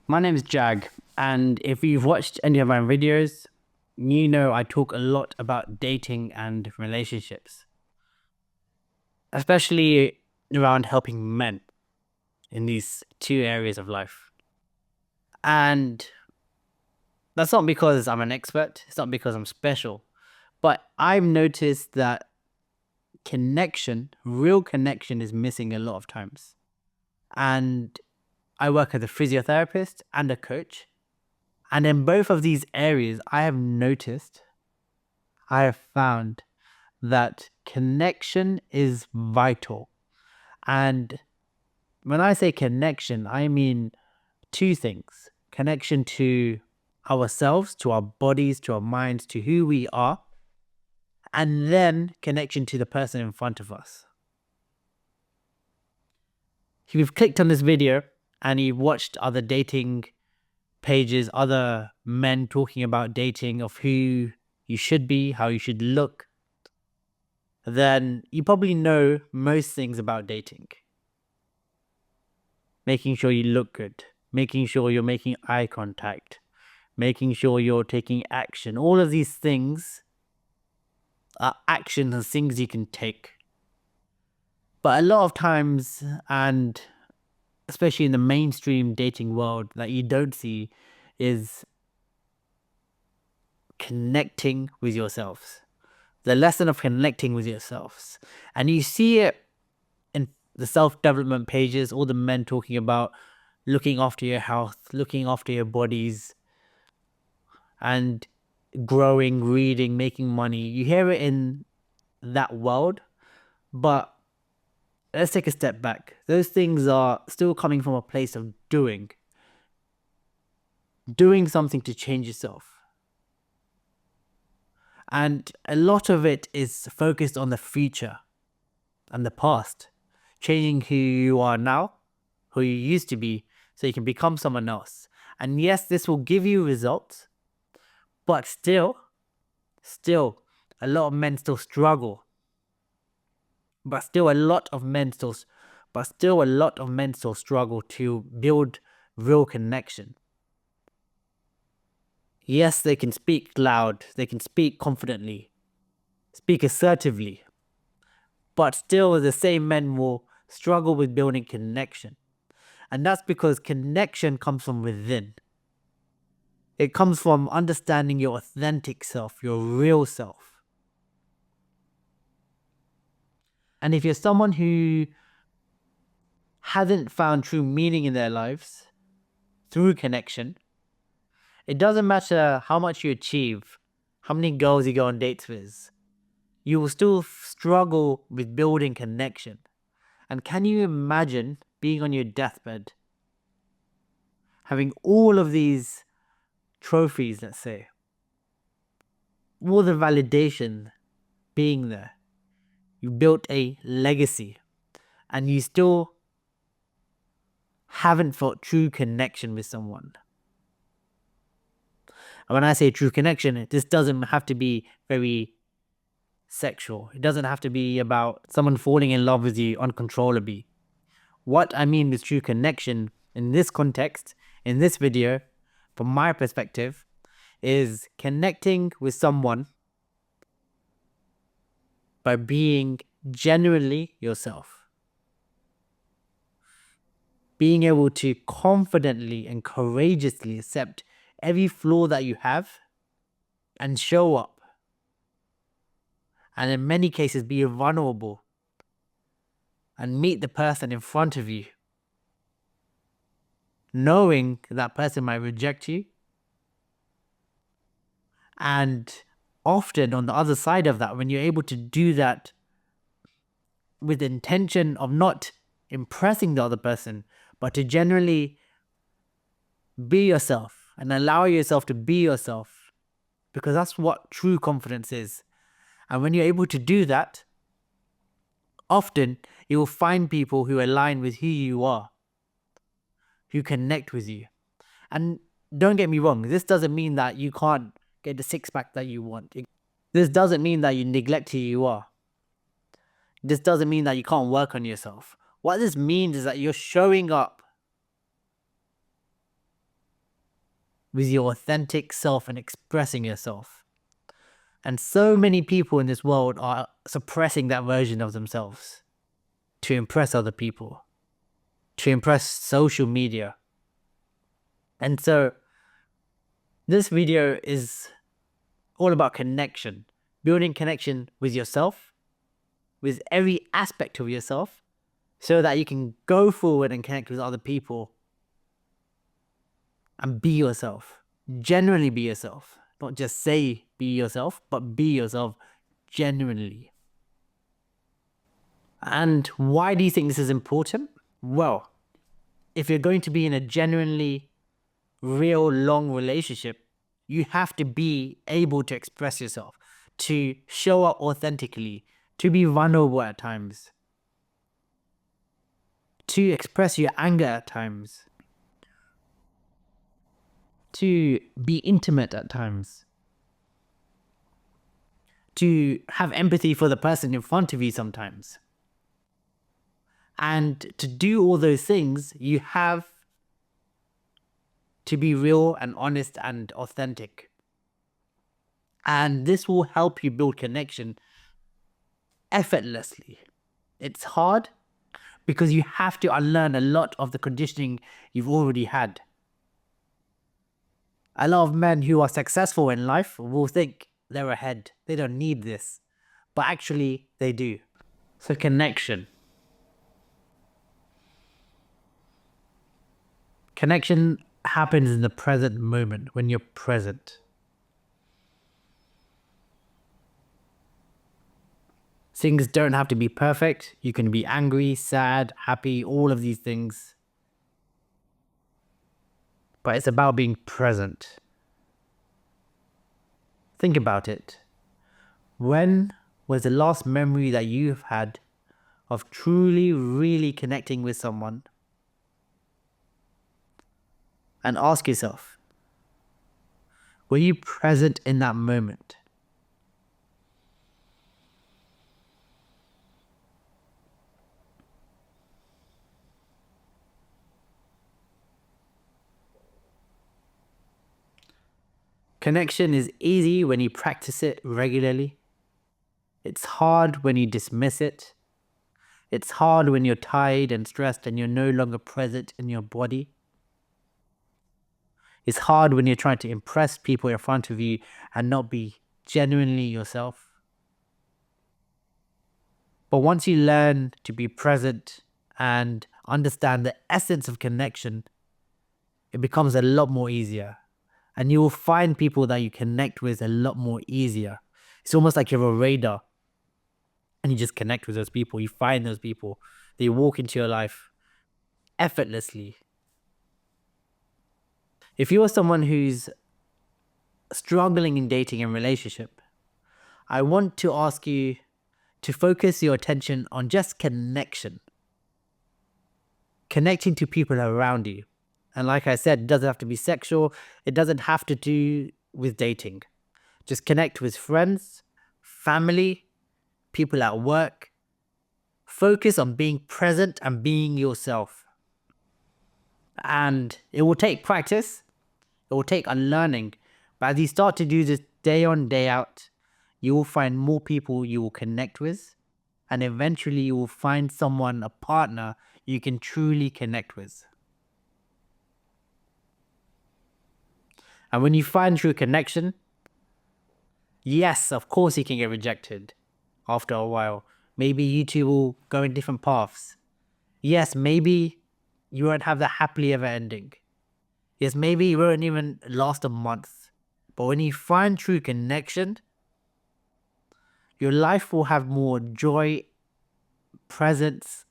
My name is Jag, and if you've watched any of my videos, you know I talk a lot about dating and relationships, especially around helping men in these two areas of life. And that's not because I'm an expert, it's not because I'm special, but I've noticed that connection, real connection, is missing a lot of times. And I work as a physiotherapist and a coach. And in both of these areas, I have found that connection is vital. And when I say connection, I mean two things: connection to ourselves, to our bodies, to our minds, to who we are, and then connection to the person in front of us. If you've clicked on this video and you've watched other dating pages, other men talking about dating, of who you should be, how you should look, then you probably know most things about dating. Making sure you look good, making sure you're making eye contact, making sure you're taking action. All of these things are actions and things you can take. But a lot of times, and especially in the mainstream dating world, that you don't see is connecting with yourselves. The lesson of connecting with yourselves. And you see it in the self-development pages, all the men talking about looking after your health, looking after your bodies, and growing, reading, making money. You hear it in that world, but let's take a step back. Those things are still coming from a place of doing something to change yourself. And a lot of it is focused on the future and the past, changing who you are now, who you used to be, so you can become someone else. And yes, this will give you results, but still, a lot of men still struggle. But still, a lot of men still struggle to build real connection. Yes, they can speak loud, they can speak confidently, speak assertively, but still the same men will struggle with building connection. And that's because connection comes from within. It comes from understanding your authentic self, your real self. And if you're someone who hasn't found true meaning in their lives through connection, it doesn't matter how much you achieve, how many girls you go on dates with, you will still struggle with building connection. And can you imagine being on your deathbed, having all of these trophies, let's say, all the validation being there? You built a legacy and you still haven't felt true connection with someone. And when I say true connection, this doesn't have to be very sexual. It doesn't have to be about someone falling in love with you uncontrollably. What I mean with true connection in this context, in this video, from my perspective, is connecting with someone by being genuinely yourself. Being able to confidently and courageously accept every flaw that you have and show up. And in many cases, be vulnerable and meet the person in front of you, knowing that person might reject you. And often on the other side of that, when you're able to do that with the intention of not impressing the other person, but to generally be yourself and allow yourself to be yourself, because that's what true confidence is. And when you're able to do that, often you will find people who align with who you are, who connect with you. And don't get me wrong, this doesn't mean that you can't get the six-pack that you want. This doesn't mean that you neglect who you are. This doesn't mean that you can't work on yourself. What this means is that you're showing up with your authentic self and expressing yourself. And so many people in this world are suppressing that version of themselves to impress other people, to impress social media. And so this video is all about connection, building connection with yourself, with every aspect of yourself, so that you can go forward and connect with other people and be yourself. Genuinely be yourself. Not just say be yourself, but be yourself genuinely. And why do you think this is important? Well, if you're going to be in a genuinely real long relationship, you have to be able to express yourself, to show up authentically, to be vulnerable at times, to express your anger at times, to be intimate at times, to have empathy for the person in front of you sometimes. And to do all those things, you have to be real and honest and authentic. And this will help you build connection effortlessly. It's hard because you have to unlearn a lot of the conditioning you've already had. A lot of men who are successful in life will think they're ahead. They don't need this. But actually, they do. So connection. Connection happens in the present moment, when you're present. Things don't have to be perfect. You can be angry, sad, happy, all of these things. But it's about being present. Think about it. When was the last memory that you've had of truly, really connecting with someone? And ask yourself, were you present in that moment? Connection is easy when you practice it regularly. It's hard when you dismiss it. It's hard when you're tired and stressed and you're no longer present in your body. It's hard when you're trying to impress people in front of you and not be genuinely yourself. But once you learn to be present and understand the essence of connection, it becomes a lot more easier. And you will find people that you connect with a lot more easier. It's almost like you're a radar and you just connect with those people. You find those people. They walk into your life effortlessly. If you are someone who's struggling in dating and relationship, I want to ask you to focus your attention on just connection. Connecting to people around you. And like I said, it doesn't have to be sexual. It doesn't have to do with dating. Just connect with friends, family, people at work. Focus on being present and being yourself. And it will take practice. It will take unlearning. But as you start to do this day on, day out, you will find more people you will connect with. And eventually you will find someone, a partner, you can truly connect with. And when you find true connection, yes, of course you can get rejected after a while. Maybe you two will go in different paths. Yes, maybe you won't have the happily ever ending. Yes, maybe it won't even last a month. But when you find true connection, your life will have more joy, presence,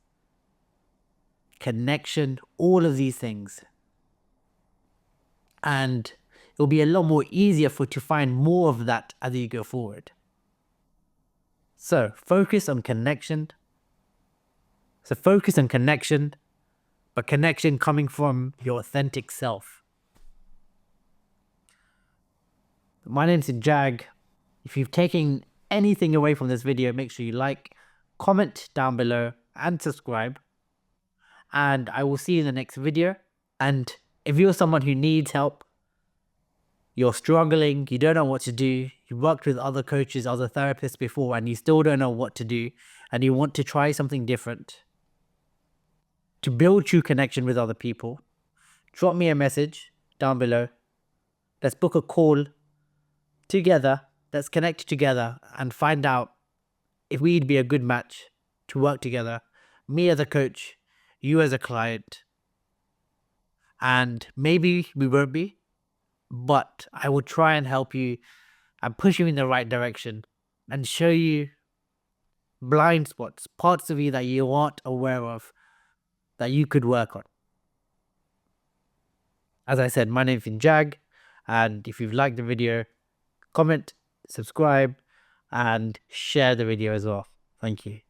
connection, all of these things. And it'll be a lot more easier for you to find more of that as you go forward. So focus on connection. But connection coming from your authentic self. My name's Jag. If you've taken anything away from this video, make sure you like, comment down below, and subscribe. And I will see you in the next video. And if you're someone who needs help you're struggling, you don't know what to do, you worked with other coaches, other therapists before, and you still don't know what to do, and you want to try something different to build true connection with other people, drop me a message down below. Let's book a call together. Let's connect together and find out if we'd be a good match to work together. Me as a coach, you as a client, and maybe we won't be, but I will try and help you and push you in the right direction and show you blind spots, parts of you that you aren't aware of that you could work on. As I said, my name's Jag, and if you've liked the video, comment, subscribe, and share the video as well. Thank you.